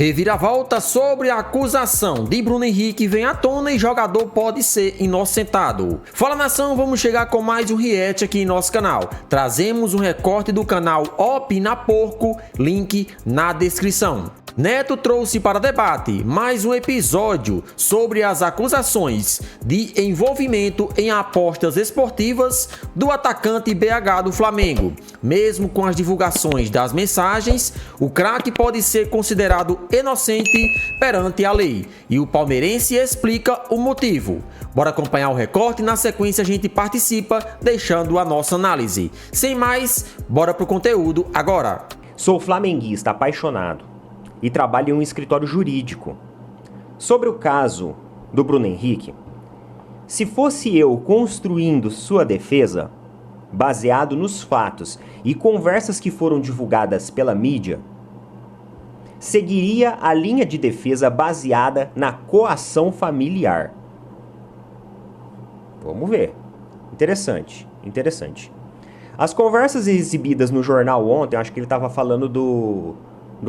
Reviravolta sobre a acusação de Bruno Henrique vem à tona e jogador pode ser inocentado. Fala nação, vamos chegar com mais um react aqui em nosso canal. Trazemos um recorte do canal Opina Porco, link na descrição. Neto trouxe para debate mais um episódio sobre as acusações de envolvimento em apostas esportivas do atacante BH do Flamengo. Mesmo com as divulgações das mensagens, o craque pode ser considerado inocente perante a lei e o palmeirense explica o motivo. Bora acompanhar o recorte e na sequência a gente participa deixando a nossa análise. Sem mais, bora pro conteúdo agora. Sou flamenguista apaixonado e trabalho em um escritório jurídico. Sobre o caso do Bruno Henrique, se fosse eu construindo sua defesa, baseado nos fatos e conversas que foram divulgadas pela mídia, seguiria a linha de defesa baseada na coação familiar. Vamos ver. Interessante, interessante. As conversas exibidas no jornal ontem, acho que ele estava falando do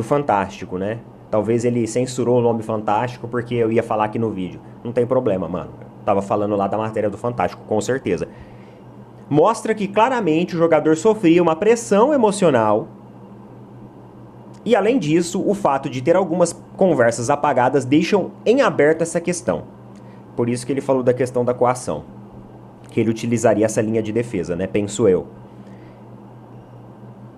Fantástico, né? Talvez ele censurou o nome Fantástico porque eu ia falar aqui no vídeo. Não tem problema, mano. Eu tava falando lá da matéria do Fantástico, com certeza. Mostra que claramente o jogador sofria uma pressão emocional. E além disso, o fato de ter algumas conversas apagadas deixam em aberto essa questão. Por isso que ele falou da questão da coação. Que ele utilizaria essa linha de defesa, né? Penso eu.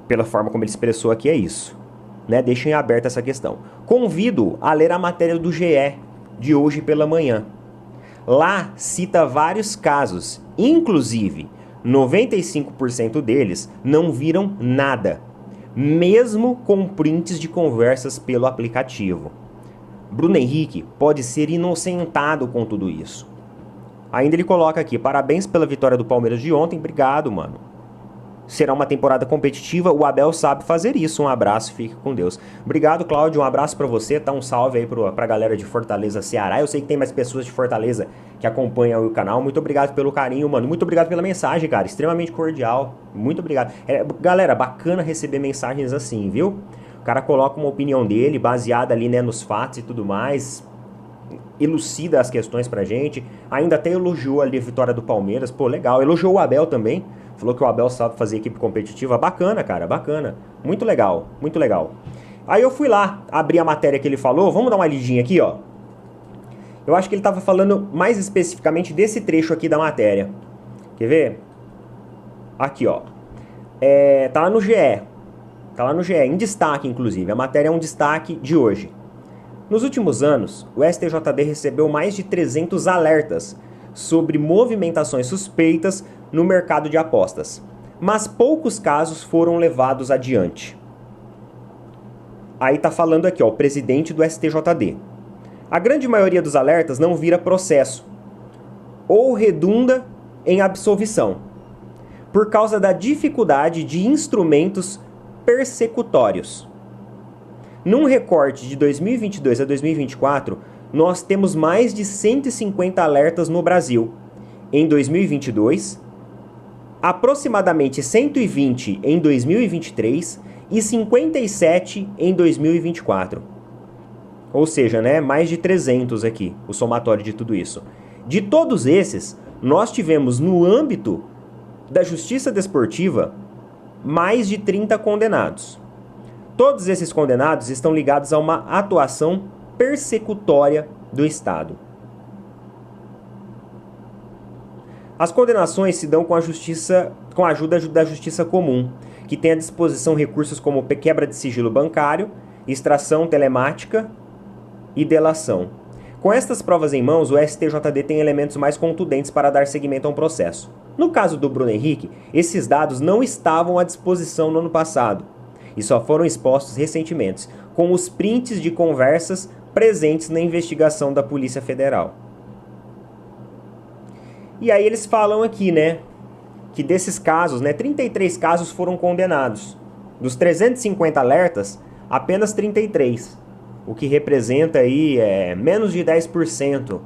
Pela forma como ele expressou aqui, é isso. Né, deixem aberta essa questão. Convido a ler a matéria do GE de hoje pela manhã. Lá cita vários casos, inclusive 95% deles não viram nada, mesmo com prints de conversas pelo aplicativo. Bruno Henrique pode ser inocentado com tudo isso. Ainda ele coloca aqui, parabéns pela vitória do Palmeiras de ontem, obrigado, mano. Será uma temporada competitiva, o Abel sabe fazer isso. Um abraço, fique com Deus. Obrigado, Cláudio, um abraço pra você, tá? Um salve aí pra galera de Fortaleza, Ceará. Eu sei que tem mais pessoas de Fortaleza que acompanham o canal. Muito obrigado pelo carinho, mano. Muito obrigado pela mensagem, cara. Extremamente cordial. Muito obrigado. Galera, bacana receber mensagens assim, viu? O cara coloca uma opinião dele, baseada ali, né, nos fatos e tudo mais. Elucida as questões pra gente. Ainda até elogiou ali a vitória do Palmeiras. Pô, legal. Elogiou o Abel também. Falou que o Abel sabe fazer equipe competitiva. Bacana, cara, bacana. Muito legal, muito legal. Aí eu fui lá, abri a matéria que ele falou. Vamos dar uma lidinha aqui, ó. Eu acho que ele tava falando mais especificamente desse trecho aqui da matéria. Quer ver? Aqui, ó. Tá lá no GE. Tá lá no GE, em destaque, inclusive. A matéria é um destaque de hoje. Nos últimos anos, o STJD recebeu mais de 300 alertas sobre movimentações suspeitas no mercado de apostas, mas poucos casos foram levados adiante. Aí tá falando aqui, ó, o presidente do STJD. A grande maioria dos alertas não vira processo ou redunda em absolvição, por causa da dificuldade de instrumentos persecutórios. Num recorte de 2022 a 2024, nós temos mais de 150 alertas no Brasil. Em 2022, aproximadamente 120 em 2023 e 57 em 2024. Ou seja, né, mais de 300 aqui, o somatório de tudo isso. De todos esses, nós tivemos no âmbito da justiça desportiva mais de 30 condenados. Todos esses condenados estão ligados a uma atuação persecutória do Estado. As condenações se dão com a ajuda da justiça comum, que tem à disposição recursos como quebra de sigilo bancário, extração telemática e delação. Com estas provas em mãos, o STJD tem elementos mais contundentes para dar seguimento a um processo. No caso do Bruno Henrique, esses dados não estavam à disposição no ano passado e só foram expostos recentemente, com os prints de conversas presentes na investigação da Polícia Federal. E aí eles falam aqui, né, que desses casos, né, 33 casos foram condenados. Dos 350 alertas, apenas 33, o que representa aí menos de 10%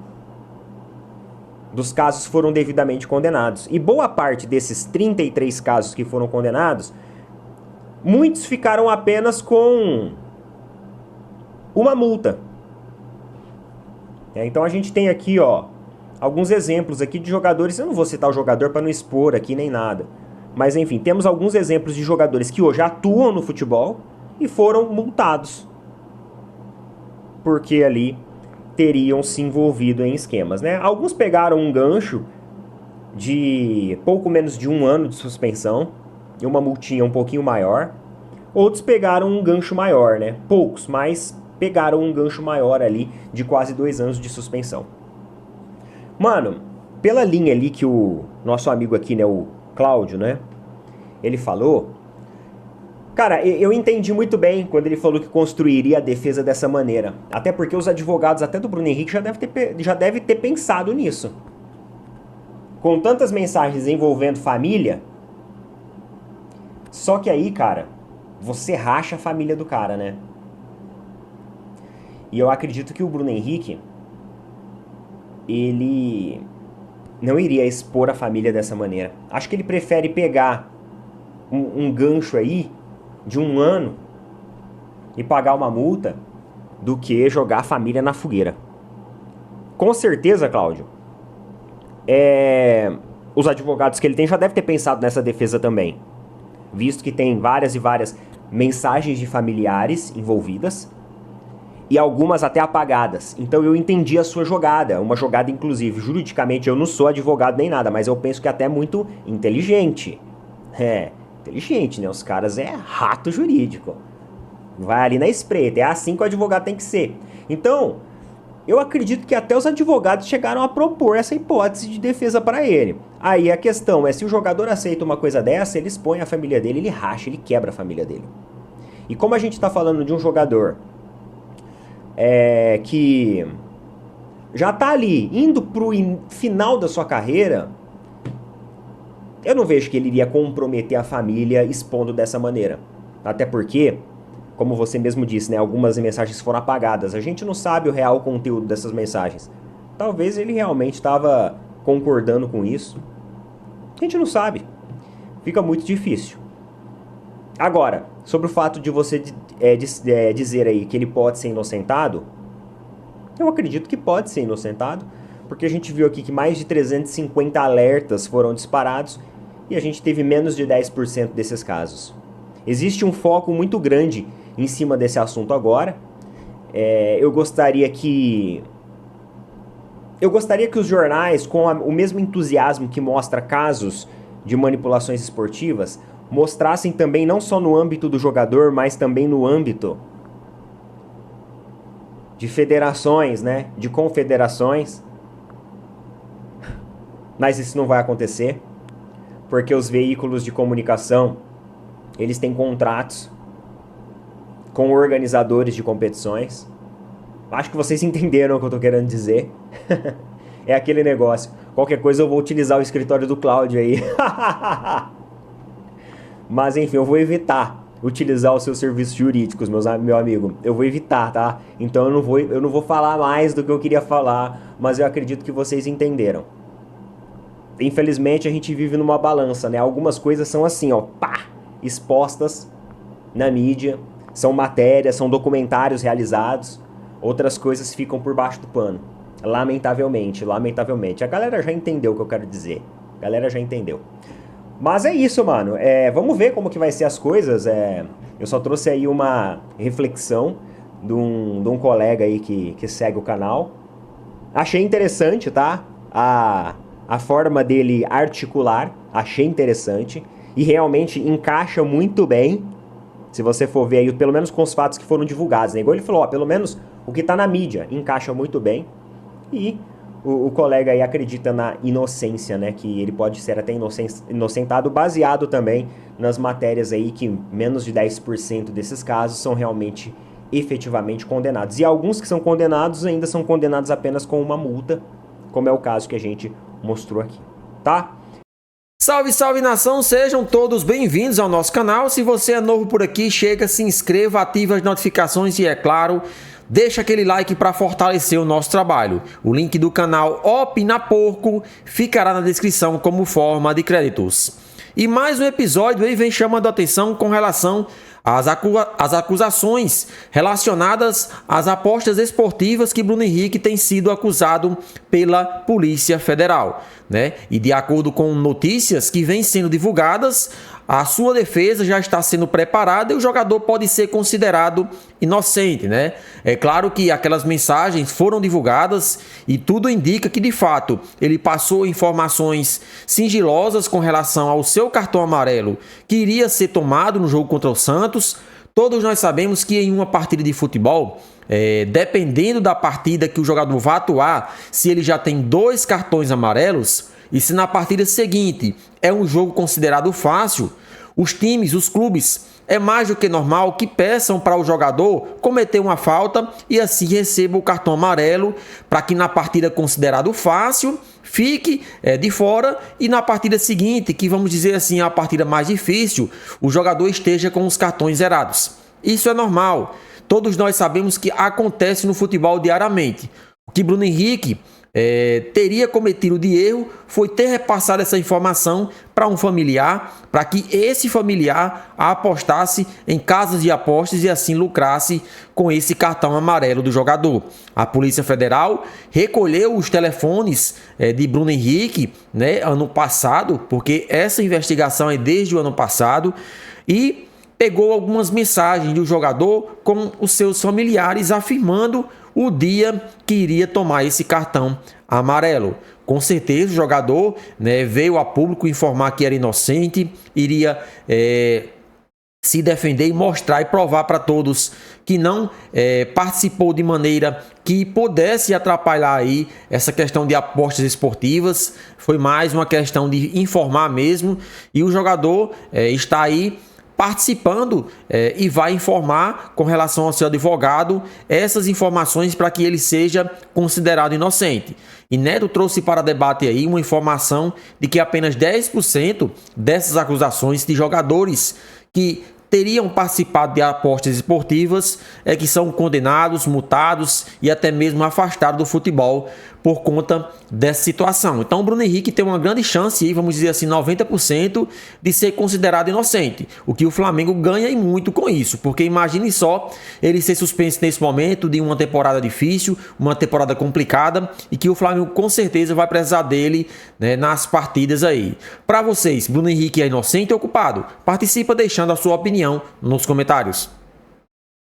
dos casos foram devidamente condenados. E boa parte desses 33 casos que foram condenados, muitos ficaram apenas com uma multa. Então a gente tem aqui, ó, alguns exemplos aqui de jogadores. Eu não vou citar o jogador para não expor aqui nem nada. Mas enfim, temos alguns exemplos de jogadores que hoje atuam no futebol e foram multados porque ali teriam se envolvido em esquemas, né? Alguns pegaram um gancho de pouco menos de 1 ano de suspensão e uma multinha um pouquinho maior. Outros pegaram um gancho maior, né? Poucos, mas pegaram um gancho maior ali de quase 2 anos de suspensão. Mano, pela linha ali que o nosso amigo aqui, né, o Cláudio, né, ele falou, cara, eu entendi muito bem quando ele falou que construiria a defesa dessa maneira. Até porque os advogados até do Bruno Henrique já devem ter pensado nisso. Com tantas mensagens envolvendo família, só que aí, cara, você racha a família do cara, né? E eu acredito que o Bruno Henrique, ele não iria expor a família dessa maneira. Acho que ele prefere pegar um gancho aí de 1 ano e pagar uma multa do que jogar a família na fogueira. Com certeza, Cláudio, os advogados que ele tem já devem ter pensado nessa defesa também, visto que tem várias e várias mensagens de familiares envolvidas e algumas até apagadas. Então eu entendi a sua jogada, uma jogada inclusive juridicamente, eu não sou advogado nem nada, mas eu penso que até muito inteligente. Inteligente, né? Os caras rato jurídico. Vai ali na espreita, é assim que o advogado tem que ser. Então, eu acredito que até os advogados chegaram a propor essa hipótese de defesa para ele. Aí a questão é, se o jogador aceita uma coisa dessa, ele expõe a família dele, ele racha, ele quebra a família dele. E como a gente está falando de um jogador que já tá ali, indo pro final da sua carreira, eu não vejo que ele iria comprometer a família expondo dessa maneira. Até porque, como você mesmo disse, né, algumas mensagens foram apagadas. A gente não sabe o real conteúdo dessas mensagens. Talvez ele realmente estava concordando com isso. A gente não sabe. Fica muito difícil. Agora, sobre o fato de você dizer aí que ele pode ser inocentado, eu acredito que pode ser inocentado, porque a gente viu aqui que mais de 350 alertas foram disparados e a gente teve menos de 10% desses casos. Existe um foco muito grande em cima desse assunto agora. Eu gostaria que os jornais, com o mesmo entusiasmo que mostra casos de manipulações esportivas, mostrassem também não só no âmbito do jogador, mas também no âmbito de federações, né, de confederações. Mas isso não vai acontecer, porque os veículos de comunicação, eles têm contratos com organizadores de competições. Acho que vocês entenderam o que eu tô querendo dizer. É aquele negócio, qualquer coisa eu vou utilizar o escritório do Cláudio aí. Mas enfim, eu vou evitar utilizar os seus serviços jurídicos, meu amigo. Eu vou evitar, tá? Então eu não vou falar mais do que eu queria falar, mas eu acredito que vocês entenderam. Infelizmente a gente vive numa balança, né? Algumas coisas são assim, ó, pá, expostas na mídia, são matérias, são documentários realizados, outras coisas ficam por baixo do pano. Lamentavelmente. A galera já entendeu o que eu quero dizer. A galera já entendeu. Mas é isso, mano. Vamos ver como que vai ser as coisas. Eu só trouxe aí uma reflexão de um colega aí que segue o canal. Achei interessante, tá? A forma dele articular. Achei interessante. E realmente encaixa muito bem. Se você for ver aí, pelo menos com os fatos que foram divulgados, né? Igual ele falou, ó, pelo menos o que tá na mídia encaixa muito bem. E o colega aí acredita na inocência, né? Que ele pode ser até inocentado, baseado também nas matérias aí que menos de 10% desses casos são realmente efetivamente condenados. E alguns que são condenados ainda são condenados apenas com uma multa, como é o caso que a gente mostrou aqui, tá? Salve, salve nação, sejam todos bem-vindos ao nosso canal. Se você é novo por aqui, chega, se inscreva, ative as notificações e, é claro, deixa aquele like para fortalecer o nosso trabalho. O link do canal Opina Porco ficará na descrição como forma de créditos. E mais um episódio aí vem chamando a atenção com relação as acusações relacionadas às apostas esportivas que Bruno Henrique tem sido acusado pela Polícia Federal, né? E de acordo com notícias que vêm sendo divulgadas, a sua defesa já está sendo preparada e o jogador pode ser considerado inocente, né? É claro que aquelas mensagens foram divulgadas e tudo indica que, de fato, ele passou informações sigilosas com relação ao seu cartão amarelo que iria ser tomado no jogo contra o Santos. Todos nós sabemos que em uma partida de futebol, dependendo da partida que o jogador vai atuar, se ele já tem 2 cartões amarelos, e se na partida seguinte é um jogo considerado fácil, os times, os clubes, é mais do que normal que peçam para o jogador cometer uma falta e assim receba o cartão amarelo, para que na partida considerado fácil fique de fora e na partida seguinte, que vamos dizer assim, a partida mais difícil, o jogador esteja com os cartões zerados. Isso é normal. Todos nós sabemos que acontece no futebol diariamente. O que Bruno Henrique teria cometido de erro foi ter repassado essa informação para um familiar, para que esse familiar apostasse em casas de apostas e assim lucrasse com esse cartão amarelo do jogador. A Polícia Federal recolheu os telefones de Bruno Henrique, né, ano passado, porque essa investigação é desde o ano passado, e pegou algumas mensagens do jogador com os seus familiares afirmando o dia que iria tomar esse cartão amarelo. Com certeza o jogador, né, veio a público informar que era inocente, iria se defender e mostrar e provar para todos que não participou de maneira que pudesse atrapalhar aí essa questão de apostas esportivas. Foi mais uma questão de informar mesmo, e o jogador está aí participando e vai informar com relação ao seu advogado essas informações para que ele seja considerado inocente. E Neto trouxe para debate aí uma informação de que apenas 10% dessas acusações de jogadores que teriam participado de apostas esportivas que são condenados, multados e até mesmo afastados do futebol por conta dessa situação. Então o Bruno Henrique tem uma grande chance, vamos dizer assim, 90% de ser considerado inocente, o que o Flamengo ganha e muito com isso, porque imagine só ele ser suspenso nesse momento de uma temporada difícil, uma temporada complicada, e que o Flamengo com certeza vai precisar dele, né, nas partidas aí. Para vocês, Bruno Henrique é inocente ou culpado? Participa deixando a sua opinião nos comentários.